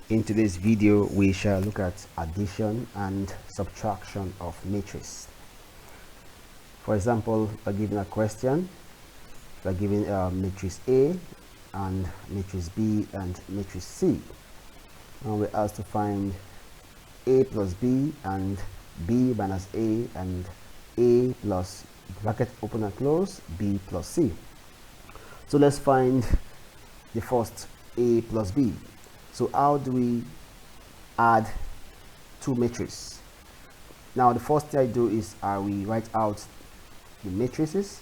In today's video, we shall look at addition and subtraction of matrices. For example, we're given a question. We're given matrix A and matrix B and matrix C. And we're asked to find A plus B and B minus A and A plus bracket open and close B plus C. So let's find the first A plus B. So how do we add two matrices? Now the first thing I do is I will write out the matrices.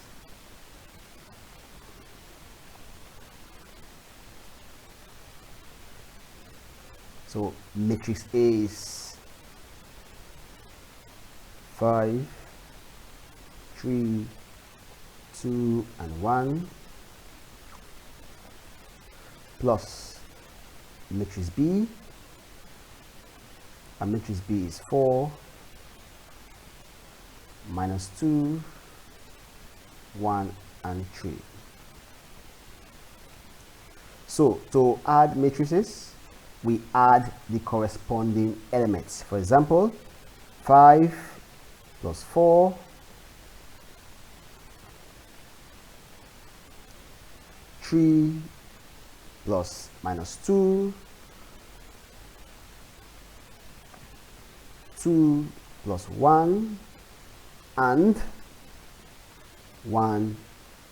So matrix A is 5, 3, 2 and 1 plus matrix B, and matrix B is 4, minus 2, 1 and 3. So to add matrices, we add the corresponding elements. For example, 5 plus 4 3 plus minus 2, 2 plus 1, and 1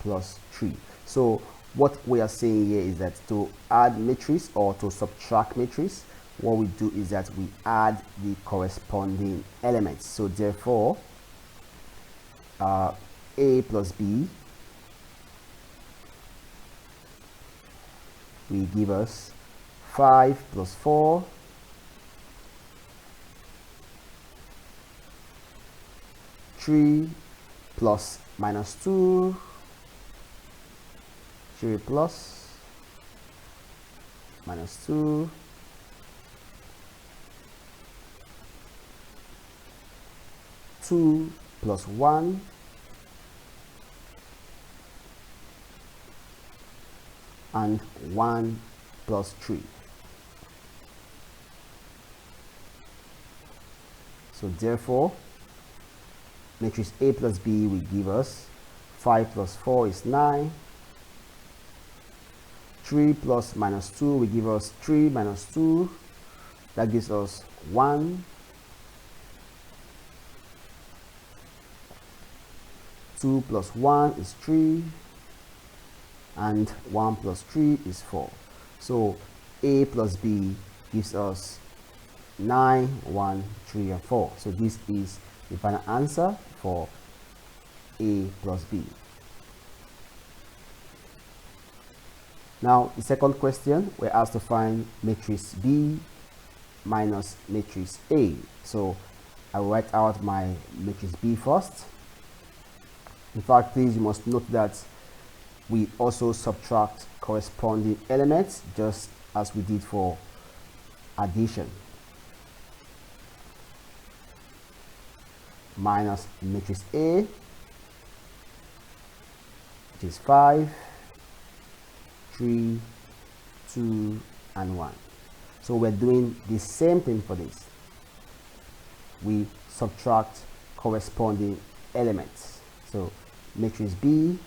plus 3. So what we are saying here is that to add matrix or to subtract matrix, what we do is that we add the corresponding elements. So therefore, A plus B will give us 5 plus 4, 3 plus minus 2, 3 plus minus 2, 2 plus 1, and 1 plus 3. So therefore, matrix A plus B will give us 5 plus 4 is 9, 3 plus minus 2 will give us 3 minus 2, that gives us 1, 2 plus 1 is 3, and 1 plus 3 is 4. So A plus B gives us 9, 1, 3 and 4. So this is the final answer for A plus B. Now the second question, we're asked to find matrix B minus matrix A. So I will write out my matrix B first. In fact, please, you must note that we also subtract corresponding elements just as we did for addition. Minus matrix A, which is 5, 3, 2 and 1. So we're doing the same thing for this. We subtract corresponding elements. So matrix B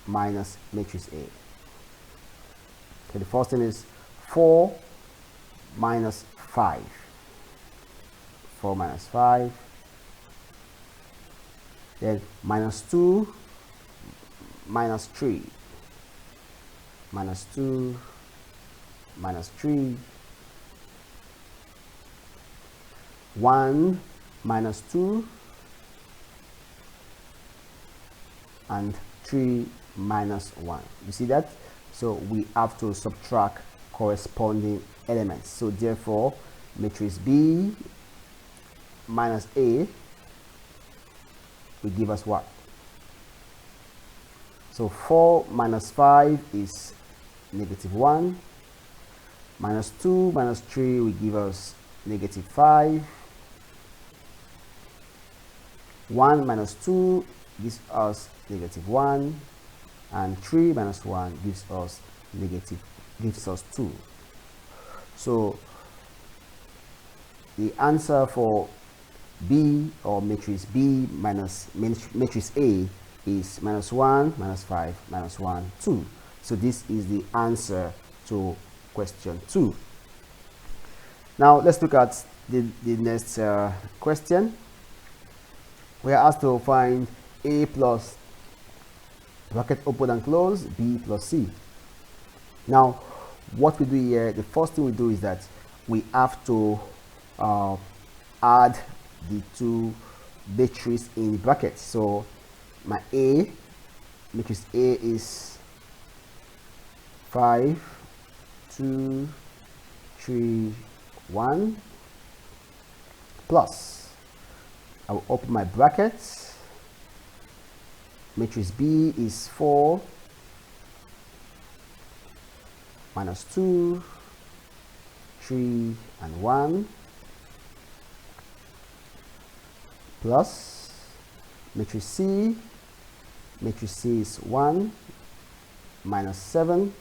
minus matrix A. Okay, the first thing is 4 minus 5. 4 minus 5. Then minus 2 minus 3. Minus 2 minus 3. 1 minus 2 and 3 minus 1. You see that? So we have to subtract corresponding elements. So therefore, matrix B minus A will give us what? So 4 minus 5 is negative 1. Minus 2 minus 3 will give us negative 5. 1 minus 2 gives us negative 1, and 3 minus 1 gives us 2. So the answer for B, or matrix B minus matrix A, is -1, -5, -1, 2. So this is the answer to question 2. Now let's look at the next question. We are asked to find A plus bracket open and close, B plus C. Now what we do here, the first thing we do is that we have to add the two matrices in the bracket. So my matrix A is 5, 2, 3, 1 plus, I will open my brackets. Matrix B is 4 minus 2, 3 and 1 plus matrix C. Matrix C is 1 minus 7,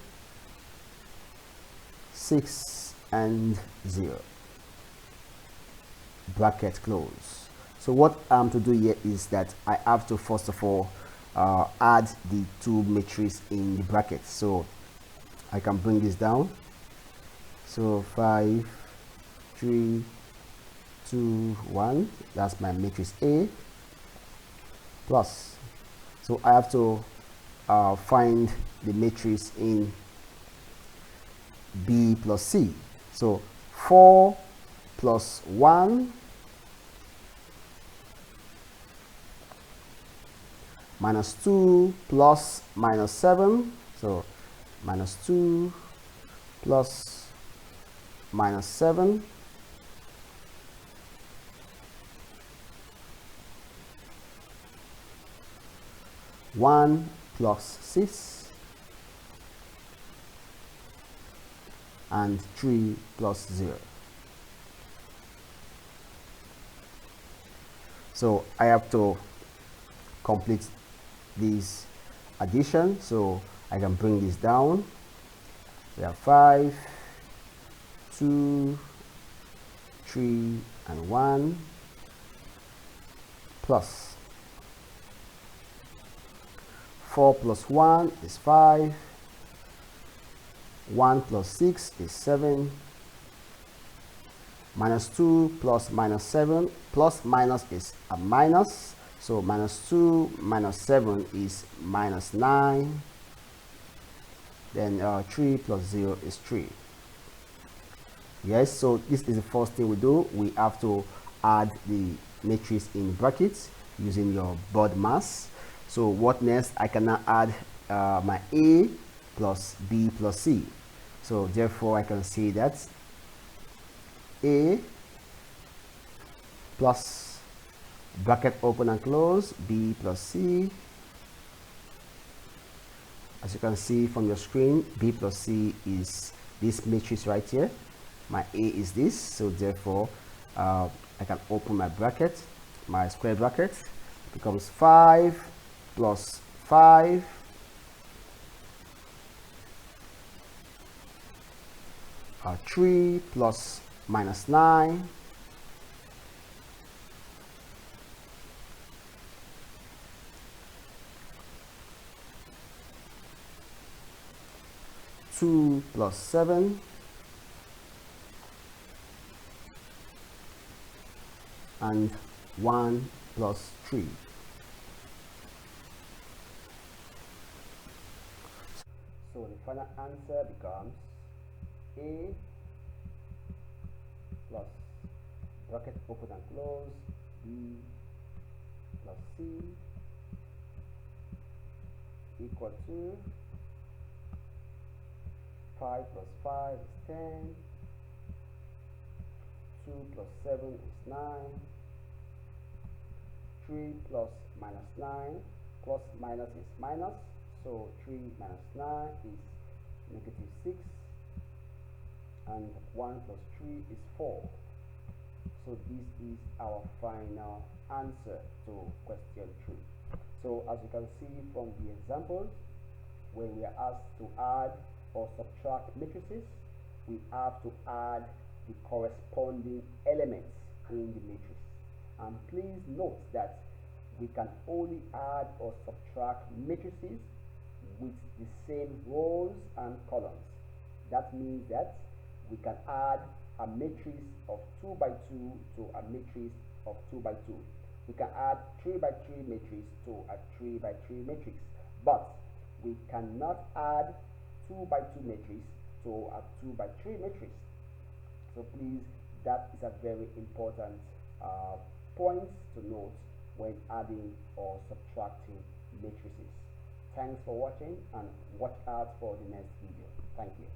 6 and 0. Bracket close. So what I'm to do here is that I have to first of all add the two matrices in the bracket. So I can bring this down. So 5, 3, 2, 1. That's my matrix A plus. So I have to find the matrix in B plus C. So 4 plus 1 minus 2 plus minus 7. So minus 2 plus minus 7 1 plus 6 and 3 plus 0. So I have to complete this addition, so I can bring this down. We have 5, 2, 3 and 1 plus 4 plus 1 is 5, 1 plus 6 is 7, minus 2 plus minus 7, plus minus is a minus, so minus 2 minus 7 is minus 9, then 3 plus 0 is 3. Yes, so this is the first thing we do. We have to add the matrix in brackets using your board mass. So what next? I can now add my A plus B plus C. So therefore I can say that A plus bracket open and close B plus C. As you can see from your screen, B plus C is this matrix right here. My A is this, so therefore I can open my bracket, my square bracket. It becomes 5 plus 5 3 plus minus 9 2 plus 7 and 1 plus 3. So the final answer becomes A plus bracket open and close B plus C equal to 5 plus 5 is 10, 2 plus 7 is 9, 3 plus minus 9, plus minus is minus, so 3 minus 9 is negative 6, and 1 plus 3 is 4. So this is our final answer to question 3. So as you can see from the examples, when we are asked to add or subtract matrices, we have to add the corresponding elements in the matrix. And please note that we can only add or subtract matrices with the same rows and columns. That means that we can add a matrix of 2 by 2 to a matrix of 2 by 2. We can add 3 by 3 matrix to a 3 by 3 matrix, but we cannot add 2 by 2 matrix to a 2 by 3 matrix. So please, that is a very important point to note when adding or subtracting matrices. Thanks for watching, and watch out for the next video. Thank you.